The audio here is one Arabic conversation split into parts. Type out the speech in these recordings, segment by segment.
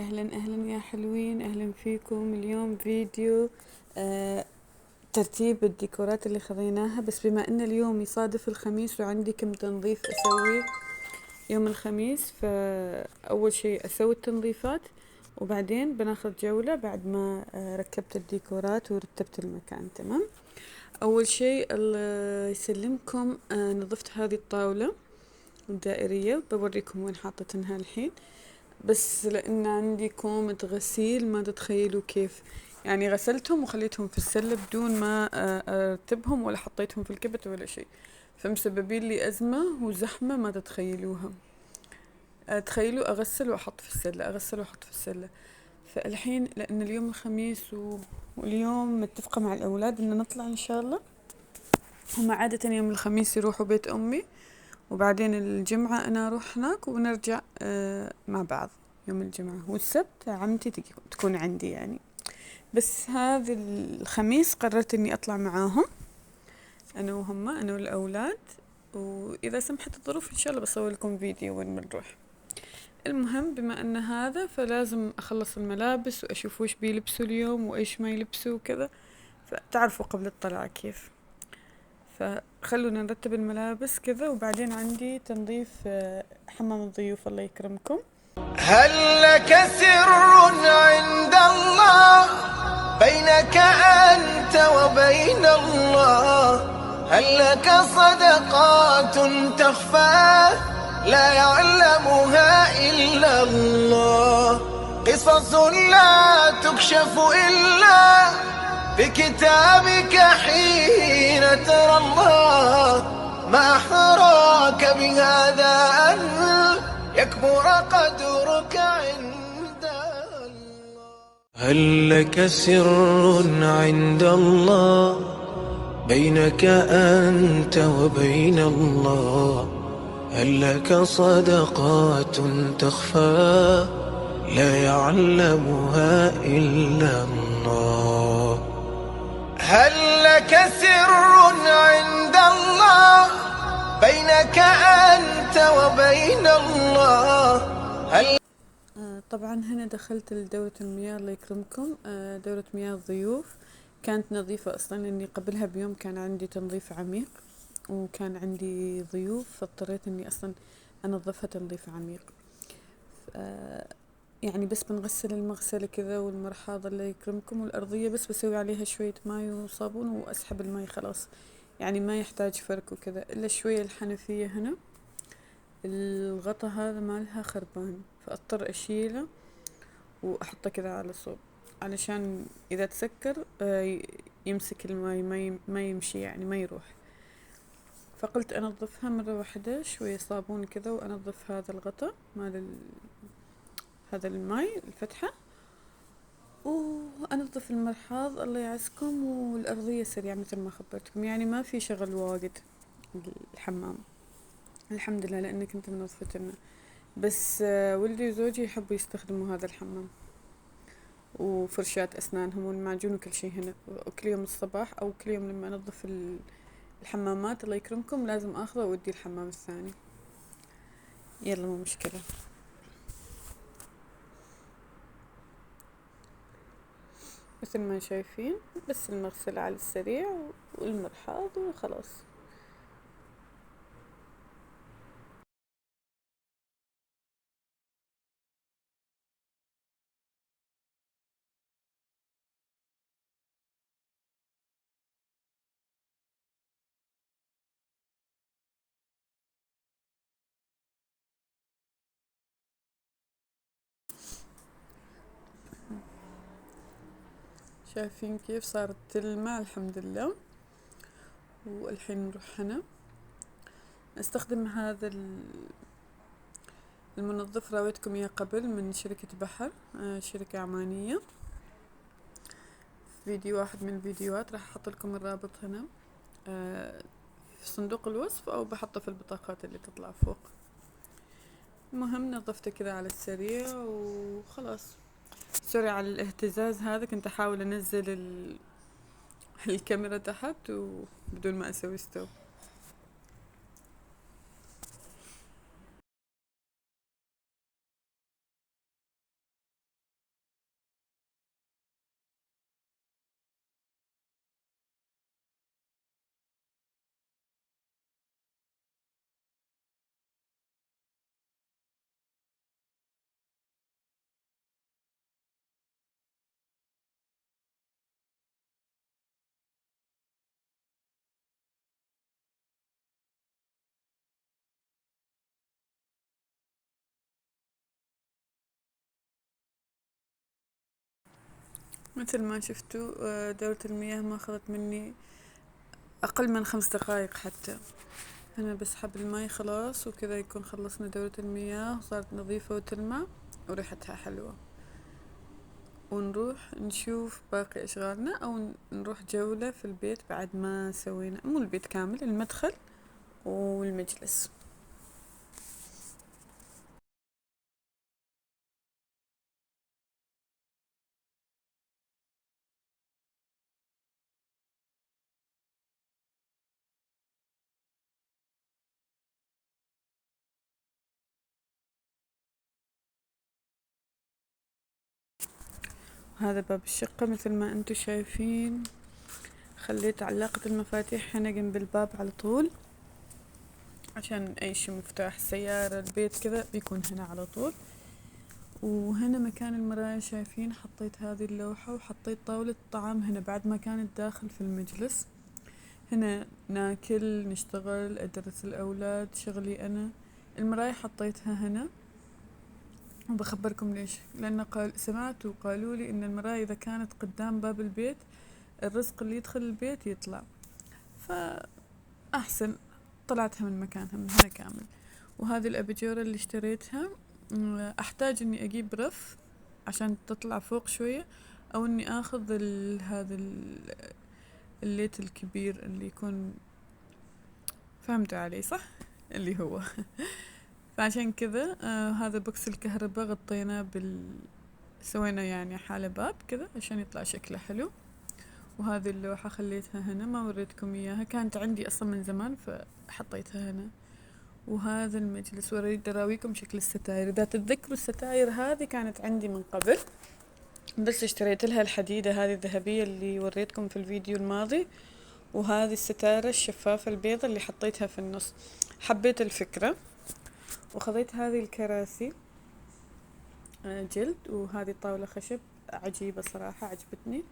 اهلا يا حلوين، اهلا فيكم. اليوم فيديو ترتيب الديكورات اللي خذيناها، بس بما ان اليوم يصادف الخميس وعندي كم تنظيف اسوي يوم الخميس، فاول شيء اسوي التنظيفات وبعدين بناخذ جولة بعد ما ركبت الديكورات ورتبت المكان. تمام. اول شيء الله يسلمكم، نظفت هذه الطاولة الدائرية، بوريكم وين حاطتنها الحين. بس لان عندي كومة غسيل ما تتخيلوا كيف، يعني غسلتهم وخليتهم في السلة بدون ما ارتبهم ولا حطيتهم في الكبت ولا شيء، فمسببين لي ازمة وزحمة ما تتخيلوها. تخيلوا اغسل واحط في السلة، اغسل واحط في السلة. فالحين لان اليوم الخميس واليوم متفقة مع الاولاد ان نطلع ان شاء الله. هم عادة يوم الخميس يروحوا بيت امي، وبعدين الجمعة أنا أروح هناك ونرجع مع بعض يوم الجمعة، والسبت عمتي تكون عندي يعني. بس هذا الخميس قررت إني أطلع معاهم أنا وهم، أنا والأولاد، وإذا سمحت الظروف إن شاء الله بصور لكم فيديو وين بنروح. المهم بما أن هذا فلازم أخلص الملابس وأشوف وش بيلبسوا اليوم وإيش ما يلبسوا وكذا، فتعرفوا قبل الطلعة كيف. فخلونا نرتب الملابس كذا، وبعدين عندي تنظيف حمام الضيوف الله يكرمكم. هل لك سر عند الله بينك أنت وبين الله؟ هل لك صدقات تخفى لا يعلمها إلا الله؟ قصص لا تكشف إلا بكتابك حين ترى الله. ما أحراك بهذا أن يكبر قدرك عند الله. هل لك سر عند الله بينك أنت وبين الله؟ هل لك صدقات تخفى لا يعلمها إلا الله؟ هل لك سر عند الله بينك أنت وبين الله؟ طبعا هنا دخلت لدورة المياه الله يكرمكم. دورة مياه الضيوف كانت نظيفة أصلا، لأني قبلها بيوم كان عندي تنظيف عميق وكان عندي ضيوف، فاضطريت أني أصلا أنظفها تنظيف عميق. يعني بس بنغسل المغسلة كذا والمرحاض الله يكرمكم، والأرضية بس بسوي عليها شوية ماي وصابون وأسحب الماي خلاص، يعني ما يحتاج فرك وكذا. إلا شوية الحنفية هنا الغطا هذا مالها خربان، فاضطر اشيله واحطه كذا على صوب، علشان اذا تسكر يمسك الماي، ما يمشي يعني ما يروح. فقلت انظفها مرة واحدة شوية صابون كذا، وانظف هذا الغطا مال هذا الماي الفتحة، وانظف المرحاض الله يعزكم، والارضية سريعة مثل ما خبرتكم، يعني ما في شغل واجد الحمام الحمد لله، لاني كنت منظفتنا. بس ولدي وزوجي يحبوا يستخدموا هذا الحمام، وفرشاة أسنانهم والمعجون وكل شي هنا. وكل يوم الصباح أو كل يوم لما أنظف الحمامات الله يكرمكم لازم أخذه وأودي الحمام الثاني. يلا مو مشكلة. مثل ما شايفين بس المغسلة على السريع والمرحاض وخلاص. شايفين كيف صارت تلمع الحمد لله. والحين نروح هنا استخدم هذا المنظف، راويتكم اياه قبل من شركة بحر، شركة عمانية، فيديو واحد من الفيديوهات، راح احط لكم الرابط هنا في صندوق الوصف، او بحطه في البطاقات اللي تطلع فوق. المهم نظفته كذا على السريع وخلاص. سوري على الاهتزاز هذا، كنت احاول انزل الكاميرا تحت وبدون ما اسوي ستوب. مثل ما شفتوا دورة المياه ما أخذت مني أقل من 5 دقايق حتى. هنا بسحب الماي خلاص، وكذا يكون خلصنا دورة المياه وصارت نظيفة وتلمع وريحتها حلوة. ونروح نشوف باقي أشغالنا، أو نروح جولة في البيت بعد ما سوينا، مو البيت كامل، المدخل والمجلس. هذا باب الشقة مثل ما انتو شايفين، خليت علاقة المفاتيح هنا جنب الباب على طول، عشان اي شي، مفتاح سيارة، البيت كذا بيكون هنا على طول. وهنا مكان المراية شايفين، حطيت هذه اللوحة وحطيت طاولة طعام هنا بعد ما كانت داخل في المجلس. هنا ناكل، نشتغل، أدرس الأولاد، شغلي أنا. المراية حطيتها هنا، وبخبركم ليش، لأن سمعت وقالوا لي إن المراية إذا كانت قدام باب البيت الرزق اللي يدخل البيت يطلع، فأحسن طلعتها من مكانها من هنا كامل. وهذه الأباجورة اللي اشتريتها، أحتاج إني أجيب رف عشان تطلع فوق شوية، أو إني آخذ هذا الليت الكبير اللي يكون، فهمتوا علي صح؟ اللي هو فعشان كذا هذا بوكس الكهرباء غطيناه سوينا يعني حالة باب كذا عشان يطلع شكله حلو. وهذه اللوحة خليتها هنا، ما وريتكم إياها، كانت عندي أصلا من زمان فحطيتها هنا. وهذا المجلس، وريد أراويكم شكل الستاير. إذا تتذكروا الستاير هذه كانت عندي من قبل، بس اشتريت لها الحديدة هذه الذهبية اللي وريتكم في الفيديو الماضي، وهذه الستارة الشفافة البيضة اللي حطيتها في النص. حبيت الفكرة، وخذيت هذه الكراسي جلد، وهذه طاولة خشب عجيبة صراحة عجبتني.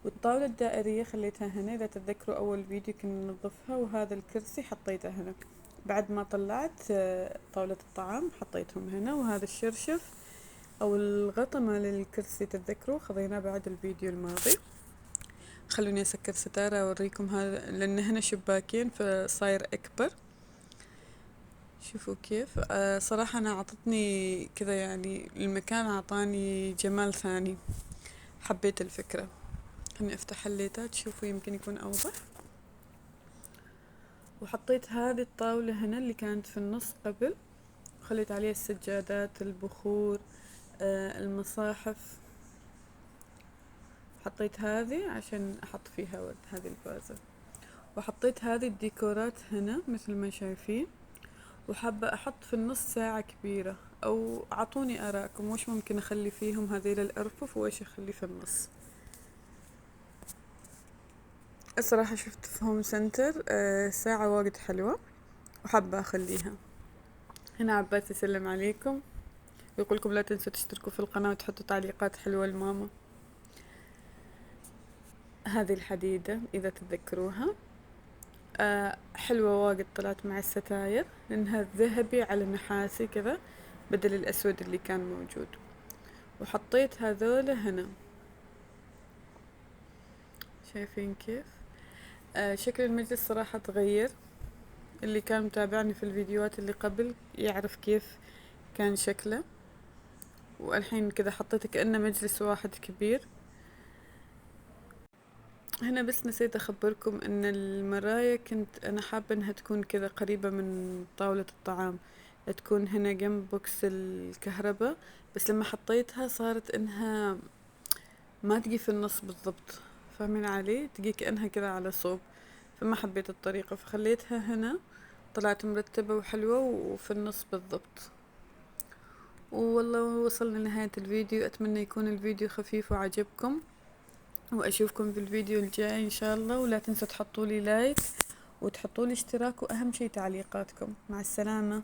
والطاولة الدائرية خليتها هنا، إذا تتذكروا أول فيديو كنا ننظفها. وهذا الكرسي حطيته هنا بعد ما طلعت طاولة الطعام، حطيتهم هنا. وهذا الشرشف أو الغطا مال الكرسي تتذكروا خذيناه بعد الفيديو الماضي. خلوني أسكر ستارة أوريكم هذا، لأن هنا شباكين فصاير أكبر. شوفوا كيف صراحة أنا عطتني كذا، يعني المكان عطاني جمال ثاني، حبيت الفكرة. خلني أفتح الليتات شوفوا يمكن يكون أوضح. وحطيت هذه الطاولة هنا اللي كانت في النص قبل، وخليت عليها السجادات، البخور، المصاحف. حطيت هذه عشان أحط فيها ورد، هذه الفازة. وحطيت هذه الديكورات هنا مثل ما شايفين. وحابة أحط في النص ساعة كبيرة، أو عطوني آراءكم وش ممكن أخلي فيهم هذيل الأرفف وإيش أخلي في النص. الصراحة شفت في هوم سنتر ساعة واجد حلوة وحابة أخليها هنا. عباس يسلم عليكم ويقولكم لا تنسوا تشتركوا في القناة وتحطوا تعليقات حلوة لماما. هذه الحديدة إذا تتذكروها حلوة واجد، طلعت مع الستاير لأنها ذهبي على نحاسي كذا بدل الأسود اللي كان موجود. وحطيت هذول هنا، شايفين كيف شكل المجلس صراحة تغير. اللي كان متابعني في الفيديوهات اللي قبل يعرف كيف كان شكله، والحين كذا حطيته كأنه مجلس واحد كبير. هنا بس نسيت أخبركم إن المراية كنت أنا حابة إنها تكون كذا قريبة من طاولة الطعام، تكون هنا جنب بوكس الكهرباء، بس لما حطيتها صارت إنها ما تجي في النص بالضبط، فاهمين علي؟ تجي كأنها كذا على صوب، فما حبيت الطريقة فخليتها هنا. طلعت مرتبة وحلوة وفي النص بالضبط. والله وصلنا لنهاية الفيديو، أتمنى يكون الفيديو خفيف وعجبكم، وأشوفكم في الفيديو الجاي إن شاء الله. ولا تنسوا تحطوا لي لايك وتحطوا لي اشتراك، وأهم شي تعليقاتكم. مع السلامة.